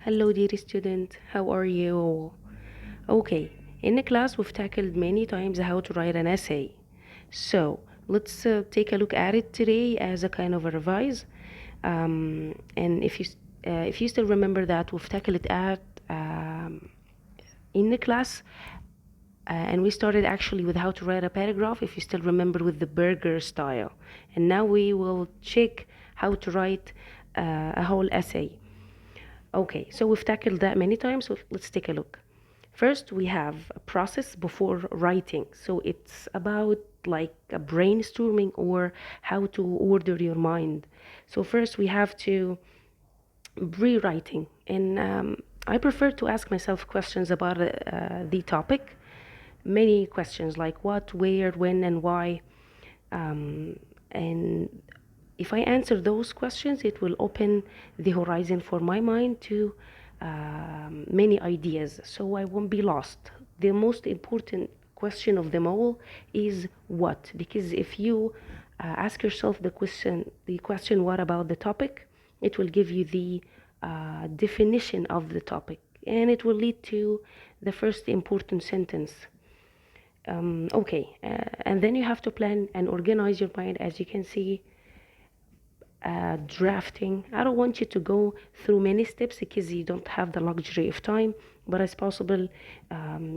Hello, dear student. How are you? Okay, in the class, we've tackled many times how to write an essay. So let's take a look at it today as a kind of a revise. And if you still remember that, we've tackled it at in the class, and we started actually with how to write a paragraph. If you still remember, with the burger style, and now we will check how to write a whole essay. Okay, so we've tackled that many times, so let's take a look. First, we have a process before writing. So it's about like a brainstorming or how to order your mind. So first, we have to rewriting, and I prefer to ask myself questions about the topic. Many questions like what, where, when, and why. And if I answer those questions, it will open the horizon for my mind to many ideas, so I won't be lost. The most important question of them all is what, because if you ask yourself the question what about the topic, it will give you the definition of the topic, and it will lead to the first important sentence. Okay, and then you have to plan and organize your mind. As you can see, drafting. I don't want you to go through many steps because you don't have the luxury of time, but as possible,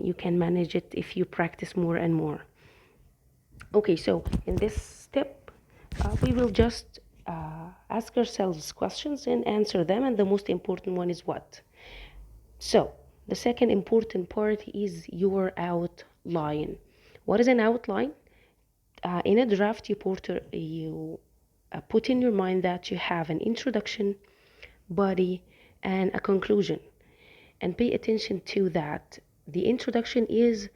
you can manage it if you practice more and more. Okay, so in this step, we will just ask ourselves questions and answer them, and the most important one is what. So, the second important part is your outline. What is an outline? In a draft, you put in your mind that you have an introduction, body, and a conclusion. And pay attention to that. The introduction is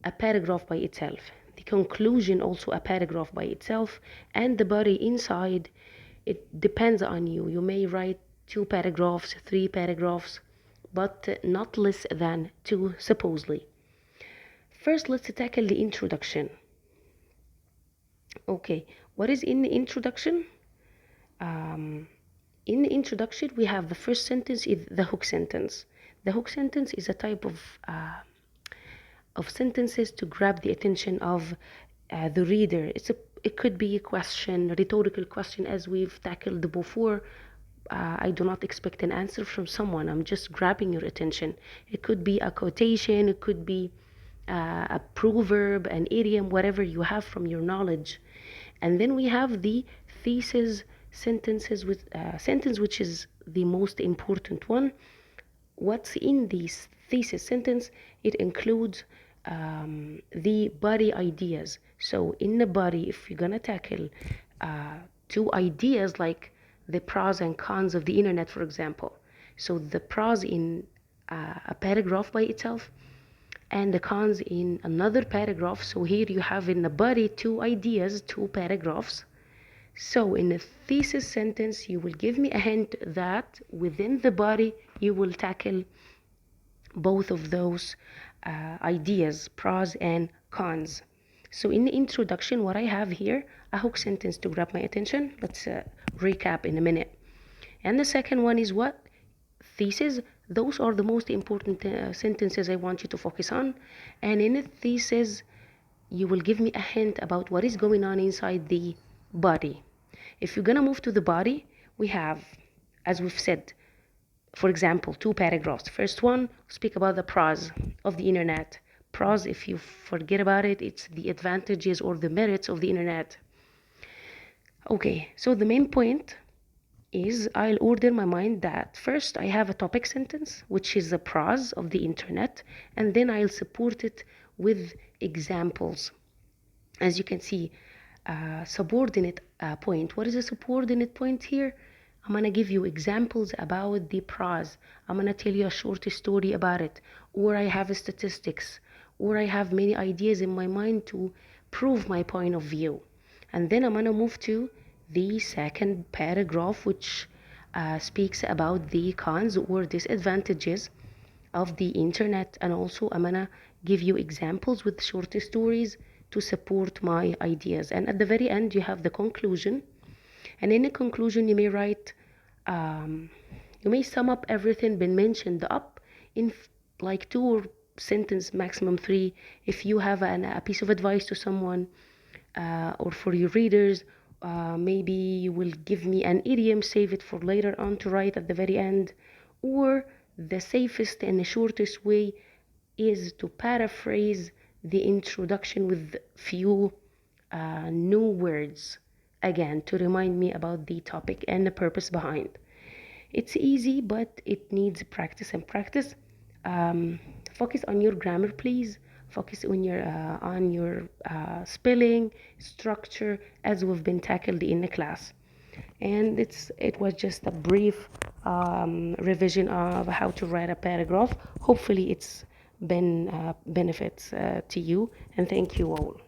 a paragraph by itself, the conclusion also a paragraph by itself, and the body inside, it depends on you. You may write 2 paragraphs, 3 paragraphs, but not less than two, supposedly. First, let's tackle the introduction. Okay, what is in the introduction? Um, in the introduction, we have the first sentence is the hook sentence. The hook sentence is a type of sentences to grab the attention of the reader. It could be a question, a rhetorical question, as we've tackled before. I do not expect an answer from someone. I'm just grabbing your attention. It could be a quotation. It could be a proverb, an idiom, whatever you have from your knowledge. And then we have the thesis sentences with sentence, which is the most important one. What's in this thesis sentence? It includes the body ideas. So in the body, if you're gonna tackle two ideas like the pros and cons of the internet, for example, so the pros in a paragraph by itself and the cons in another paragraph. So here you have in the body two ideas, 2 paragraphs. So in a thesis sentence, you will give me a hint that within the body, you will tackle both of those ideas, pros and cons. So in the introduction, what I have here, a hook sentence to grab my attention. Let's recap in a minute. And the second one is what? Thesis. Those are the most important sentences I want you to focus on. And in a thesis, you will give me a hint about what is going on inside the body. If you're gonna move to the body, we have, as we've said, for example, 2 paragraphs. First one, speak about the pros of the internet. Pros, if you forget about it, it's the advantages or the merits of the internet. Okay, so the main point is I'll order my mind that first I have a topic sentence, which is the pros of the internet, and then I'll support it with examples. As you can see, subordinate point. What is a subordinate point here? I'm going to give you examples about the pros. I'm going to tell you a short story about it, or I have statistics, or I have many ideas in my mind to prove my point of view. And then I'm going to move to the second paragraph, which speaks about the cons or disadvantages of the internet. And also, I'm going to give you examples with short stories to support my ideas. And at the very end, you have the conclusion. And in the conclusion, you may write You may sum up everything been mentioned up in like 2 sentence, maximum 3. If you have a piece of advice to someone, or for your readers, maybe you will give me an idiom, save it for later on to write at the very end. Or the safest and the shortest way is to paraphrase the introduction with few new words, again, to remind me about the topic and the purpose behind. It's easy, but it needs practice and practice. Focus on your grammar, please. Focus on your spelling, structure, as we've been tackled in the class. And it was just a brief revision of how to write a paragraph. Hopefully, it's been benefits to you. And thank you all.